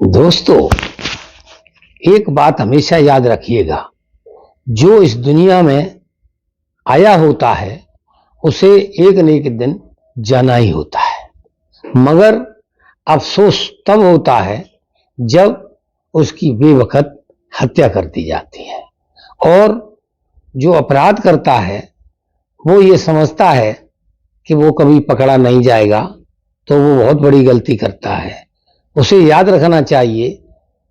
दोस्तों, एक बात हमेशा याद रखिएगा। जो इस दुनिया में आया होता है उसे एक न एक दिन जाना ही होता है, मगर अफसोस तब होता है जब उसकी बेवकत हत्या कर दी जाती है। और जो अपराध करता है वो ये समझता है कि वो कभी पकड़ा नहीं जाएगा, तो वो बहुत बड़ी गलती करता है। उसे याद रखना चाहिए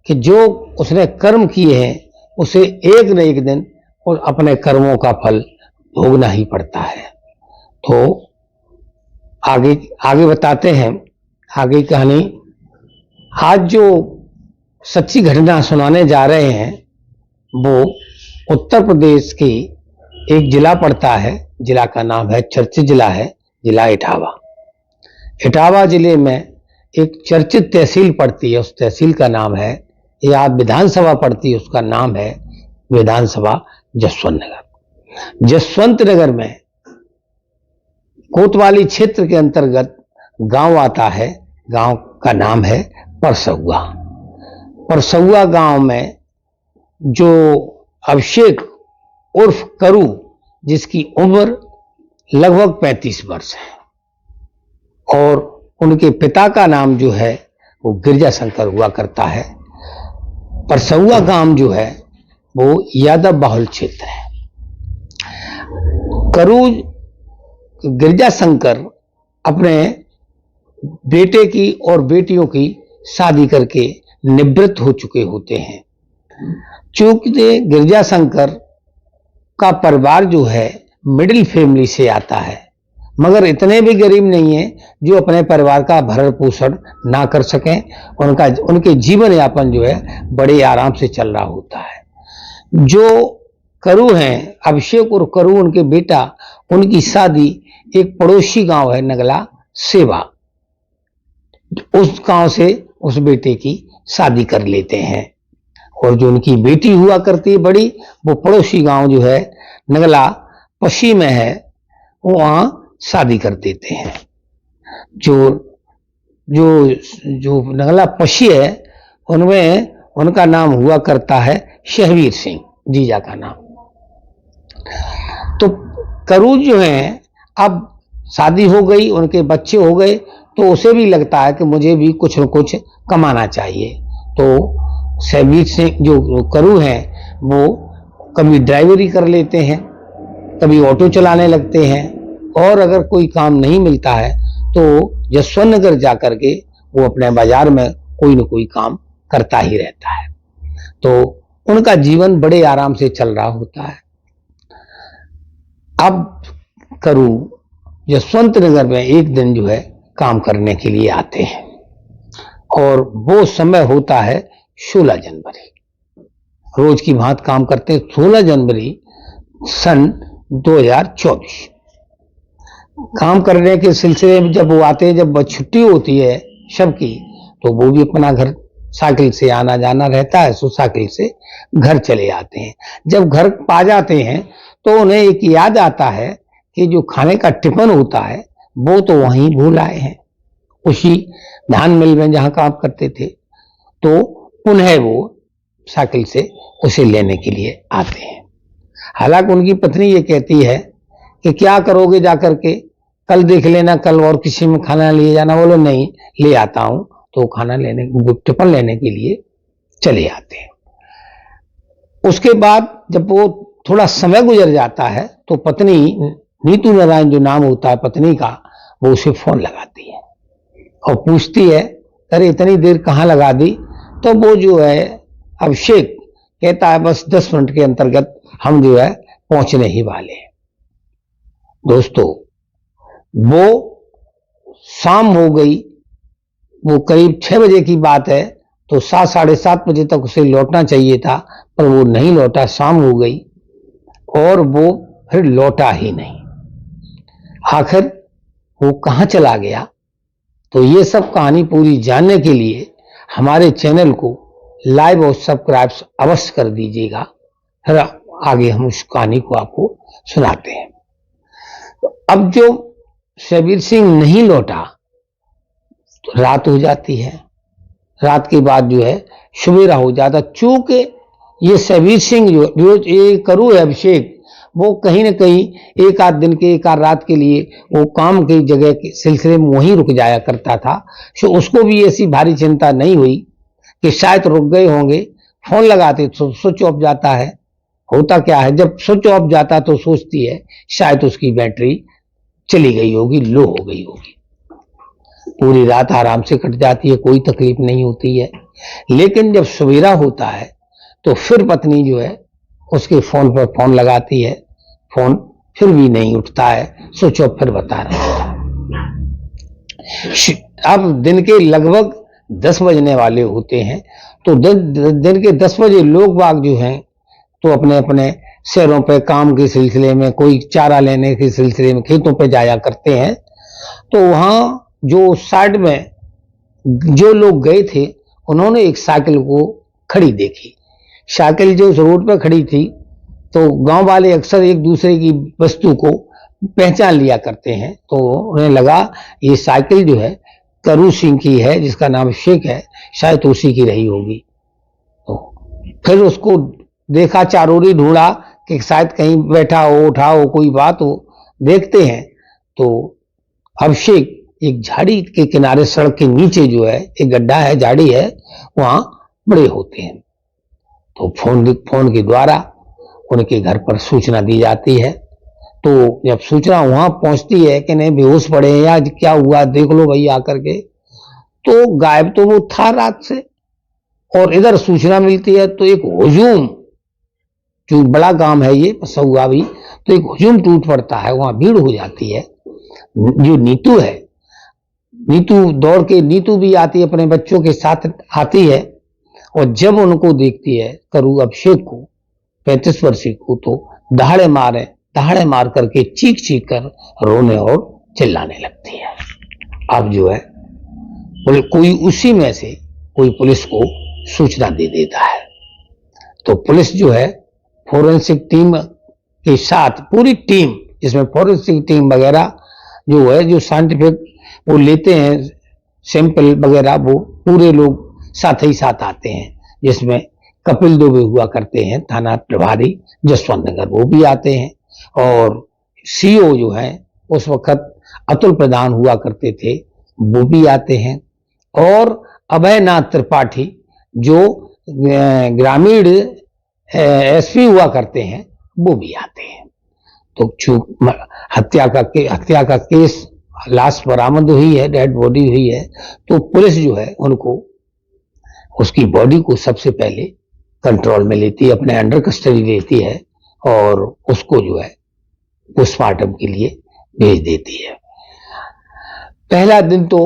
कि जो उसने कर्म किए हैं उसे एक न एक दिन और अपने कर्मों का फल भोगना ही पड़ता है। तो आगे आगे बताते हैं आगे कहानी। आज जो सच्ची घटना सुनाने जा रहे हैं वो उत्तर प्रदेश की एक जिला पड़ता है। जिला का नाम है, चर्चित जिला है, जिला इटावा। इटावा जिले में एक चर्चित तहसील पड़ती है, उस तहसील का नाम है, या विधानसभा पड़ती है, उसका नाम है विधानसभा जसवंत नगर। जसवंत नगर में कोतवाली क्षेत्र के अंतर्गत गांव आता है। गांव का नाम है परसौआ। परसौआ गांव में जो अभिषेक उर्फ करू, जिसकी उम्र लगभग 35 वर्ष है, और उनके पिता का नाम जो है वो गिरजा शंकर हुआ करता है। परसौआ गांव जो है वो यादव बाहुल क्षेत्र है। करू गिरजा शंकर अपने बेटे की और बेटियों की शादी करके निवृत्त हो चुके होते हैं। चूंकि गिरजा शंकर का परिवार जो है मिडिल फैमिली से आता है, मगर इतने भी गरीब नहीं है जो अपने परिवार का भरण पोषण ना कर सकें। उनके जीवन यापन जो है बड़े आराम से चल रहा होता है। जो करू हैं, अभिषेक और करू उनके बेटा, उनकी शादी एक पड़ोसी गांव है नगला सेवा, उस गांव से उस बेटे की शादी कर लेते हैं। और जो उनकी बेटी हुआ करती है बड़ी, वो पड़ोसी गांव जो है नगला पशी में है, वहां शादी कर देते हैं। जो जो जो नगला पशी है उनमें उनका नाम हुआ करता है शहवीर सिंह, जीजा का नाम। तो करू जो है, अब शादी हो गई, उनके बच्चे हो गए, तो उसे भी लगता है कि मुझे भी कुछ न कुछ कमाना चाहिए। तो शहवीर सिंह जो करू हैं वो कभी ड्राइवरी कर लेते हैं, कभी ऑटो चलाने लगते हैं, और अगर कोई काम नहीं मिलता है तो जसवंत नगर जाकर के वो अपने बाजार में कोई न कोई काम करता ही रहता है। तो उनका जीवन बड़े आराम से चल रहा होता है। अब करू जसवंत नगर में एक दिन जो है काम करने के लिए आते हैं, और वो समय होता है 16 जनवरी। रोज की भांति काम करते हैं। 16 जनवरी सन 2024 काम करने के सिलसिले में जब वो आते हैं, जब छुट्टी होती है सबकी, तो वो भी अपना घर साइकिल से आना जाना रहता है, सो साइकिल से घर चले आते हैं। जब घर पा जाते हैं तो उन्हें एक याद आता है कि जो खाने का टिफिन होता है वो तो वहीं भूल आए हैं, उसी धान मिल में जहां काम करते थे। तो उन्हें वो साइकिल से उसे लेने के लिए आते हैं। हालांकि उनकी पत्नी ये कहती है कि क्या करोगे जाकर के, कल देख लेना, कल और किसी में खाना लिए जाना। बोलो नहीं, ले आता हूं। तो खाना लेने, टिफिन लेने के लिए चले आते हैं। उसके बाद जब वो थोड़ा समय गुजर जाता है तो पत्नी नीतू नारायण जो नाम होता है पत्नी का, वो उसे फोन लगाती है और पूछती है, अरे इतनी देर कहाँ लगा दी? तो वो जो है अभिषेक कहता है, बस 10 मिनट के अंतर्गत हम जो है पहुंचने ही वाले हैं। दोस्तों, वो शाम हो गई, वो करीब 6 बजे की बात है, तो 7 साढ़े 7 बजे तक उसे लौटना चाहिए था, पर वो नहीं लौटा। शाम हो गई और वो फिर लौटा ही नहीं। आखिर वो कहां चला गया? तो ये सब कहानी पूरी जानने के लिए हमारे चैनल को लाइक और सब्सक्राइब अवश्य कर दीजिएगा। फिर आगे हम उस कहानी को आपको सुनाते हैं। तो अब जो शहवीर सिंह नहीं लौटा तो रात हो जाती है। रात के बाद जो है सवेरा हो जाता। चूंकि ये शबीर सिंह जो ये करू है अभिषेक, वो कहीं ना कहीं एक आध दिन के एक आध रात के लिए वो काम की जगह के सिलसिले में वहीं रुक जाया करता था। तो उसको भी ऐसी भारी चिंता नहीं हुई कि शायद रुक गए होंगे। फोन लगाते तो स्विच ऑफ जाता है। होता क्या है, जब स्विच ऑफ जाता तो सोचती है शायद उसकी बैटरी चली गई होगी, लो हो गई होगी। पूरी रात आराम से कट जाती है, कोई तकलीफ नहीं होती है। लेकिन जब सवेरा होता है तो फिर पत्नी जो है उसके फोन पर फोन लगाती है, फोन फिर भी नहीं उठता है, स्विच ऑफ फिर बता रहा है। अब दिन के लगभग 10 बजने वाले होते हैं। तो दिन के 10 बजे लोग बाग जो हैं तो अपने अपने शहरों पे काम के सिलसिले में, कोई चारा लेने के सिलसिले में खेतों पे जाया करते हैं। तो वहां जो साइड में जो लोग गए थे उन्होंने एक साइकिल को खड़ी देखी। साइकिल जो रोड पर खड़ी थी तो गांव वाले अक्सर एक दूसरे की वस्तु को पहचान लिया करते हैं। तो उन्हें लगा ये साइकिल जो है करू सिंह की है, जिसका नाम शेख है, शायद उसी की रही होगी। तो फिर उसको देखा, चारोरी ढूंढा कि शायद कहीं बैठा हो, उठा हो, कोई बात हो। देखते हैं तो अभिषेक एक झाड़ी के किनारे सड़क के नीचे जो है एक गड्ढा है, झाड़ी है, वहां बड़े होते हैं। तो फोन के द्वारा उनके घर पर सूचना दी जाती है। तो जब सूचना वहां पहुंचती है कि नहीं बेहोश पड़े हैं या क्या हुआ देख लो भाई आकर के, तो गायब तो वो था रात से। और इधर सूचना मिलती है तो एक हुजूम, जो बड़ा काम है ये पसौआ भी, तो एक हुजूम टूट पड़ता है, वहां भीड़ हो जाती है। जो नीतू है, नीतू दौड़ के, नीतू भी आती है, अपने बच्चों के साथ आती है। और जब उनको देखती है करू अभिषेक को, 35 वर्षीय को, तो दहाड़े मार करके चीख चीख कर रोने और चिल्लाने लगती है। अब जो है कोई उसी में से कोई पुलिस को सूचना दे देता है। तो पुलिस जो है फोरेंसिक टीम के साथ, पूरी टीम जिसमें फोरेंसिक टीम वगैरह जो है, जो साइंटिफिक वो लेते हैं सैंपल वगैरह, वो पूरे लोग साथ ही साथ आते हैं। जिसमें कपिल दुबे हुआ करते हैं थाना प्रभारी जसवंत नगर, वो भी आते हैं। और सीओ जो है उस वक्त अतुल प्रधान हुआ करते थे, वो भी आते हैं। और अभयनाथ त्रिपाठी जो ग्रामीण एसपी हुआ करते हैं, वो भी आते हैं। तो हत्या का केस, लाश बरामद हुई है, डेड बॉडी हुई है, तो पुलिस जो है उनको उसकी बॉडी को सबसे पहले कंट्रोल में लेती है, अपने अंडर कस्टडी लेती है और उसको जो है पोस्टमार्टम के लिए भेज देती है। पहला दिन तो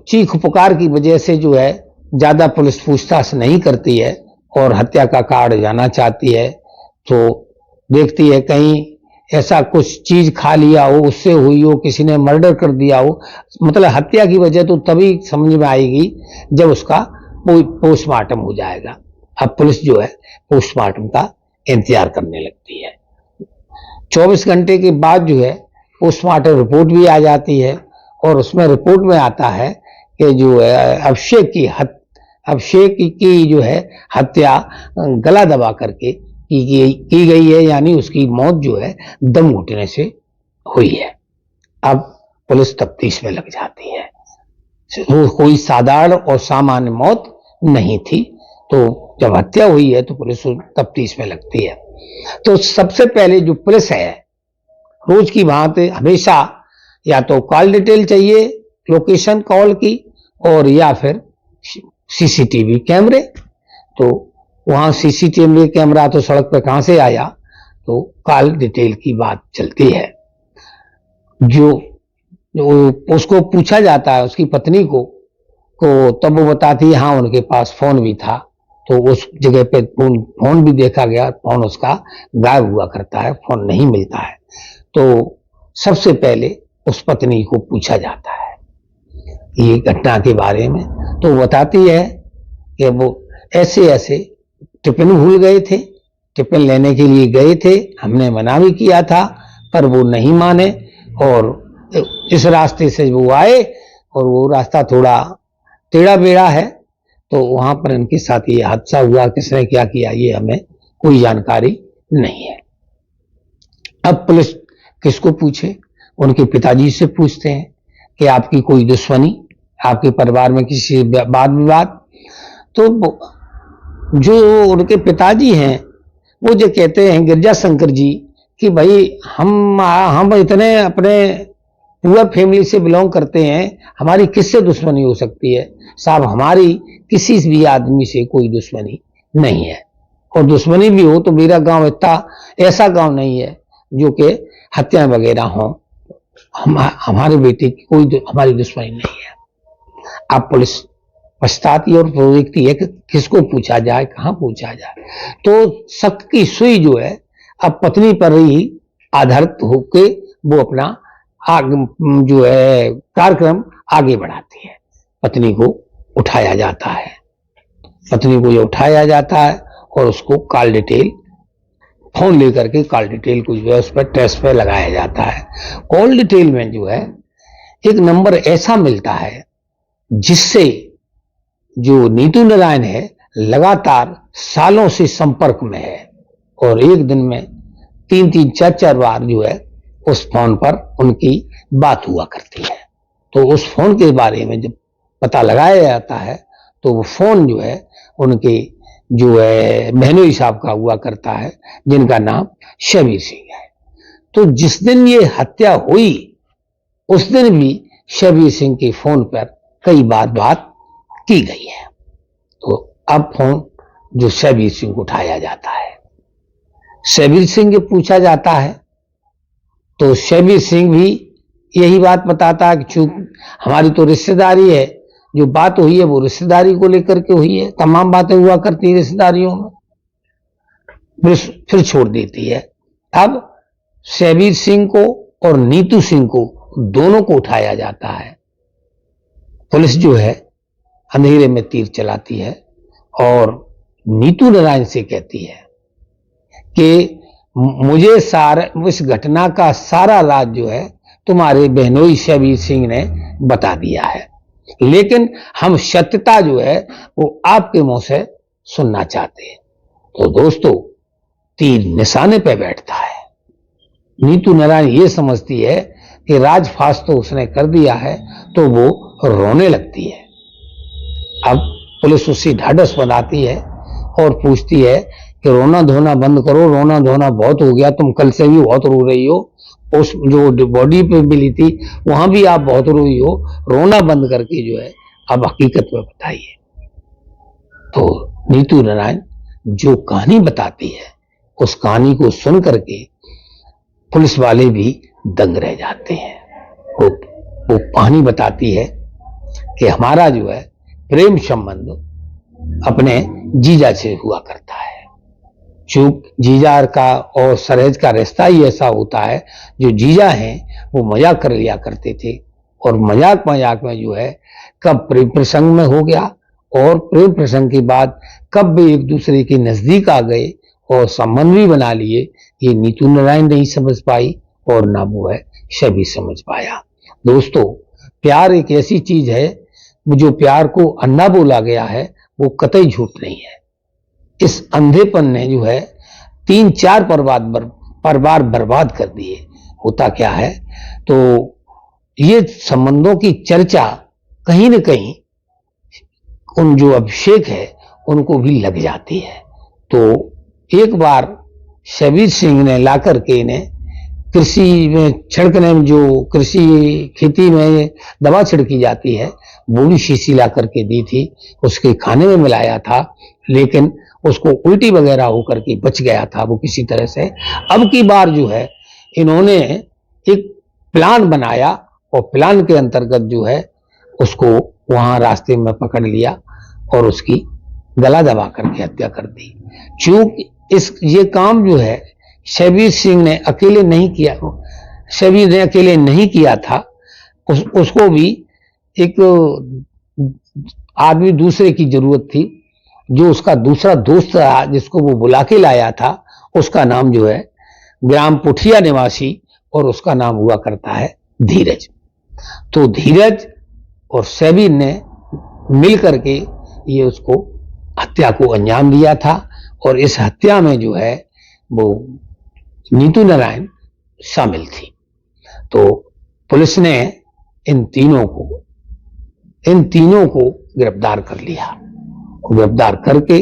चीख पुकार की वजह से जो है ज्यादा पुलिस पूछताछ नहीं करती है और हत्या का कारण जाना चाहती है। तो देखती है कहीं ऐसा कुछ चीज खा लिया हो, उससे हुई हो, किसी ने मर्डर कर दिया हो। मतलब हत्या की वजह तो तभी समझ में आएगी जब उसका पोस्टमार्टम हो जाएगा। अब पुलिस जो है पोस्टमार्टम का इंतजार करने लगती है। 24 घंटे के बाद जो है पोस्टमार्टम रिपोर्ट भी आ जाती है और उसमें रिपोर्ट में आता है कि जो है अभिषेक की जो है हत्या गला दबा करके की गई है, यानी उसकी मौत जो है दम घुटने से हुई है। अब पुलिस तफ्तीश में लग जाती है। कोई साधारण और सामान्य मौत नहीं थी। तो जब हत्या हुई है तो पुलिस तफ्तीश में लगती है। तो सबसे पहले जो पुलिस है, रोज की भांति हमेशा या तो कॉल डिटेल चाहिए, लोकेशन कॉल की, और या फिर सीसीटीवी कैमरे। तो वहां सीसीटीवी कैमरा तो सड़क पर कहां से आया, तो कॉल डिटेल की बात चलती है। जो उसको पूछा जाता है, उसकी पत्नी को, तब वो बताती है हाँ उनके पास फोन भी था। तो उस जगह पे फोन भी देखा गया, फोन उसका गायब हुआ करता है, फोन नहीं मिलता है। तो सबसे पहले उस पत्नी को पूछा जाता है ये घटना के बारे में। तो बताती है कि वो ऐसे ऐसे टिफिन भूल गए थे, टिफिन लेने के लिए गए थे, हमने मना भी किया था पर वो नहीं माने, और इस रास्ते से वो आए और वो रास्ता थोड़ा टेढ़ा बेढ़ा है, तो वहां पर इनके साथ ये हादसा हुआ, किसने क्या किया ये हमें कोई जानकारी नहीं है। अब पुलिस किसको पूछे? उनके पिताजी से पूछते हैं कि आपकी कोई दुश्मनी, आपके परिवार में किसी वाद विवाद? तो जो उनके पिताजी हैं वो जो कहते हैं गिरजा शंकर जी कि भाई हम इतने अपने पुअर फैमिली से बिलोंग करते हैं, हमारी किससे दुश्मनी हो सकती है? साहब हमारी किसी भी आदमी से कोई दुश्मनी नहीं है, और दुश्मनी भी हो तो मेरा गांव इतना ऐसा गांव नहीं है जो कि हत्या वगैरह हो। हमारे बेटे की कोई हमारी दुश्मनी नहीं है। अब पुलिस पछताती और देखती है कि किसको पूछा जाए, कहां पूछा जाए। तो शक की सुई जो है अब पत्नी पर ही आधारित होकर वो अपना जो है कार्यक्रम आगे बढ़ाती है। पत्नी को उठाया जाता है, पत्नी को ये उठाया जाता है और उसको कॉल डिटेल, फोन लेकर के कॉल डिटेल को जो है उस पर टेस्ट पे लगाया जाता है। कॉल डिटेल में जो है एक नंबर ऐसा मिलता है जिससे जो नीतू नारायण है लगातार सालों से संपर्क में है, और एक दिन में 3-3, 4-4 बार जो है उस फोन पर उनकी बात हुआ करती है। तो उस फोन के बारे में जब पता लगाया जाता है तो वो फोन जो है उनके जो है बहनोई साहब का हुआ करता है, जिनका नाम शबीर सिंह है। तो जिस दिन ये हत्या हुई उस दिन भी शबीर सिंह के फोन पर कई बार बात की गई है। तो अब फोन जो शबीर सिंह को उठाया जाता है, शबीर सिंह को पूछा जाता है तो शबीर सिंह भी यही बात बताता है कि चूंकि हमारी तो रिश्तेदारी है, जो बात हुई है वो रिश्तेदारी को लेकर के हुई है, तमाम बातें हुआ करती है रिश्तेदारियों में, फिर छोड़ देती है। अब शबीर सिंह को और नीतू सिंह को दोनों को उठाया जाता है। पुलिस जो है अंधेरे में तीर चलाती है और नीतू नारायण से कहती है कि मुझे इस घटना का सारा राज जो है तुम्हारे बहनोई शबीर सिंह ने बता दिया है, लेकिन हम सत्यता जो है वो आपके मुंह से सुनना चाहते हैं। तो दोस्तों तीर निशाने पे बैठता है। नीतू नारायण ये समझती है कि राजफाश तो उसने कर दिया है, तो वो रोने लगती है। अब पुलिस उसी ढाढ़स बनाती है और पूछती है कि रोना धोना बंद करो, रोना धोना बहुत हो गया, तुम कल से भी बहुत रो रही हो, उस जो बॉडी पे मिली थी वहां भी आप बहुत रोई हो, रोना बंद करके जो है अब हकीकत में बताइए। तो नीतू नारायण जो कहानी बताती है उस कहानी को सुन करके पुलिस वाले भी दंग रह जाते हैं। वो कहानी बताती है कि हमारा जो है प्रेम संबंध अपने जीजा से हुआ करता है। चूक जीजा का और सरहेज का रिश्ता ही ऐसा होता है, जो जीजा हैं वो मजाक कर लिया करते थे, और मजाक में जो है कब प्रेम प्रसंग में हो गया, और प्रेम प्रसंग के बाद कब भी एक दूसरे के नजदीक आ गए और संबंध भी बना लिए, ये नीतू नारायण नहीं समझ पाई और ना वो है शबीर समझ पाया। दोस्तों प्यार एक ऐसी चीज है जो प्यार को अंधा बोला गया है, वो कतई झूठ नहीं है। इस अंधेपन ने जो है 3-4 परिवार बर्बाद कर दिए। होता क्या है, तो ये संबंधों की चर्चा कहीं न कहीं उन जो अभिषेक है उनको भी लग जाती है। तो एक बार शबीर सिंह ने ला करके इन्हें कृषि में छिड़कने में, जो कृषि खेती में दवा छिड़की जाती है, वो भी शीशी ला करके दी थी, उसके खाने में मिलाया था, लेकिन उसको उल्टी वगैरह होकर के बच गया था वो किसी तरह से। अब की बार जो है इन्होंने एक प्लान बनाया और प्लान के अंतर्गत जो है उसको वहां रास्ते में पकड़ लिया और उसकी गला दबा करके हत्या कर दी। चूंकि ये काम जो है शबीर सिंह ने अकेले नहीं किया, शबीर ने अकेले नहीं किया था, उसको भी एक आदमी दूसरे की जरूरत थी, जो उसका दूसरा दोस्त रहा जिसको वो बुला के लाया था, उसका नाम जो है ग्राम पुठिया निवासी, और उसका नाम हुआ करता है धीरज। तो धीरज और शबीर ने मिल करके ये उसको हत्या को अंजाम दिया था और इस हत्या में जो है वो नीतू नारायण शामिल थी। तो पुलिस ने इन तीनों को गिरफ्तार कर लिया। गिरफ्तार करके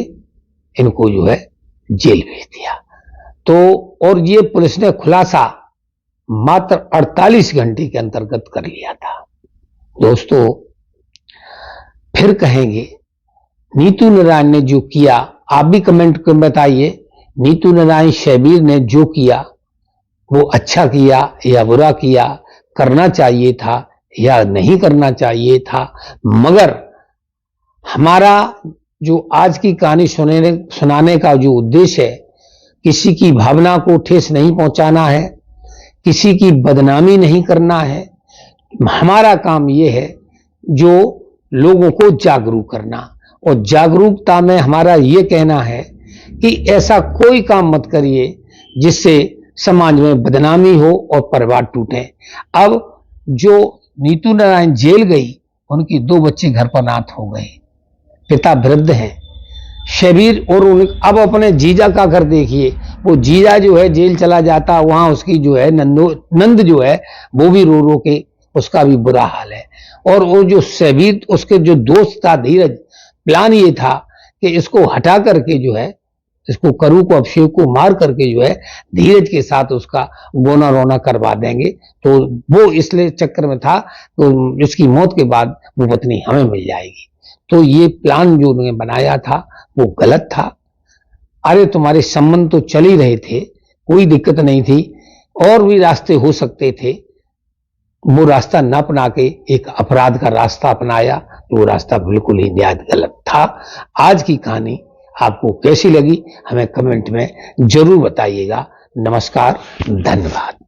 इनको जो है जेल भेज दिया। तो और ये पुलिस ने खुलासा मात्र 48 घंटे के अंतर्गत कर लिया था। दोस्तों, फिर कहेंगे नीतू नारायण ने जो किया, आप भी कमेंट कर बताइए, नीतू नारायण शब्बीर ने जो किया वो अच्छा किया या बुरा किया, करना चाहिए था या नहीं करना चाहिए था। मगर हमारा जो आज की कहानी सुनाने का जो उद्देश्य है, किसी की भावना को ठेस नहीं पहुंचाना है, किसी की बदनामी नहीं करना है। हमारा काम यह है जो लोगों को जागरूक करना, और जागरूकता में हमारा यह कहना है कि ऐसा कोई काम मत करिए जिससे समाज में बदनामी हो और परिवार टूटे। अब जो नीतू नारायण जेल गई, उनकी 2 बच्चे घर पर अनाथ हो गए, पिता वृद्ध हैं शब्बीर, और अब अपने जीजा का घर देखिए, वो जीजा जो है जेल चला जाता, वहां उसकी जो है नंद जो है वो भी रो रो के उसका भी बुरा हाल है। और वो जो शब्बीर, उसके जो दोस्त था धीरज, प्लान ये था कि इसको हटा करके जो है, इसको करू को अभिषेक को मार करके जो है धीरज के साथ उसका गोना रोना करवा देंगे। तो वो इसलिए चक्कर में था तो इसकी मौत के बाद वो पत्नी हमें मिल जाएगी। तो ये प्लान जो उन्होंने बनाया था वो गलत था। अरे तुम्हारे संबंध तो चल ही रहे थे, कोई दिक्कत नहीं थी, और भी रास्ते हो सकते थे। वो रास्ता न अपना के एक अपराध का रास्ता अपनाया, तो वो रास्ता बिल्कुल ही निहायत गलत था। आज की कहानी आपको कैसी लगी हमें कमेंट में जरूर बताइएगा। नमस्कार, धन्यवाद।